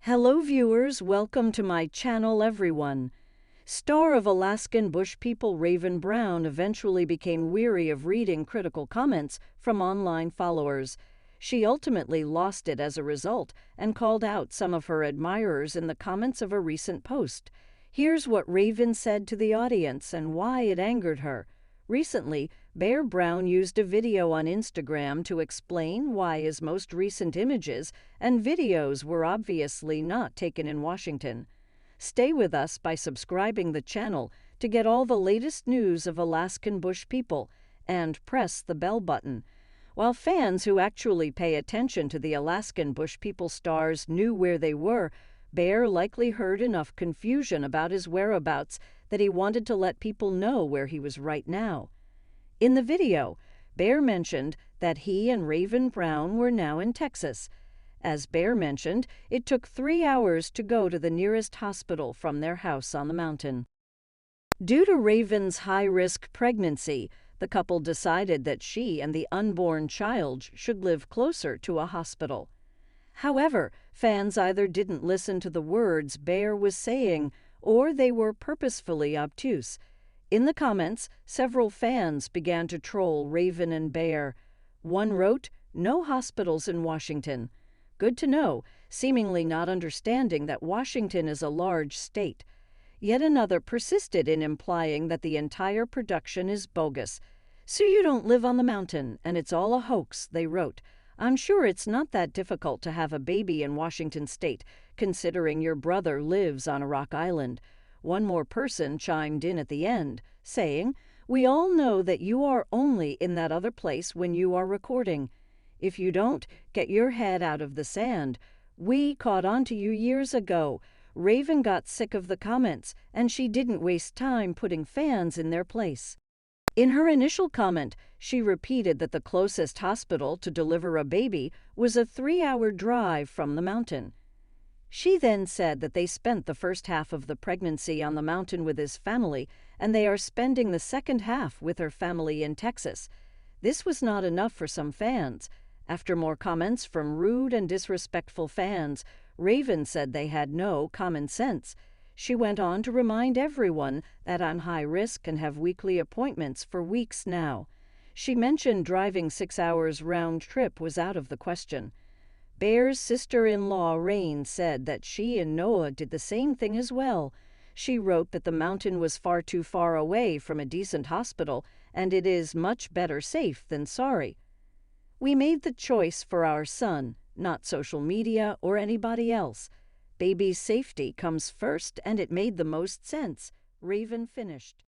Hello viewers, welcome to my channel everyone. Star of Alaskan Bush people Raiven Brown eventually became weary of reading critical comments from online followers. She ultimately lost it as a result and called out some of her admirers in the comments of a recent post. Here's what Raiven said to the audience and why it angered her. Recently, Bear Brown used a video on Instagram to explain why his most recent images and videos were obviously not taken in Washington. Stay with us by subscribing the channel to get all the latest news of Alaskan Bush people and press the bell button. While fans who actually pay attention to the Alaskan Bush people stars knew where they were, Bear likely heard enough confusion about his whereabouts that he wanted to let people know where he was right now. In the video, Bear mentioned that he and Raiven Brown were now in Texas. As Bear mentioned, it took 3 hours to go to the nearest hospital from their house on the mountain. Due to Raiven's high-risk pregnancy, the couple decided that she and the unborn child should live closer to a hospital. However, fans either didn't listen to the words Bear was saying or they were purposefully obtuse. In the comments, several fans began to troll Raiven and Bear. One wrote, "No hospitals in Washington. Good to know," seemingly not understanding that Washington is a large state. Yet another persisted in implying that the entire production is bogus. "So you don't live on the mountain, and it's all a hoax," they wrote. "I'm sure it's not that difficult to have a baby in Washington state, considering your brother lives on a rock island." One more person chimed in at the end, saying, "We all know that you are only in that other place when you are recording. If you don't, get your head out of the sand. We caught on to you years ago." Raiven got sick of the comments, and she didn't waste time putting fans in their place. In her initial comment, she repeated that the closest hospital to deliver a baby was a 3-hour drive from the mountain. She then said that they spent the first half of the pregnancy on the mountain with his family, and they are spending the second half with her family in Texas. This was not enough for some fans. After more comments from rude and disrespectful fans, Raiven said they had no common sense. She went on to remind everyone that I'm high risk and have weekly appointments for weeks now. She mentioned driving 6 hours round trip was out of the question. Bear's sister-in-law Rain said that she and Noah did the same thing as well. She wrote that the mountain was far too far away from a decent hospital, and it is much better safe than sorry. "We made the choice for our son, not social media or anybody else. Baby's safety comes first, and it made the most sense," Raiven finished.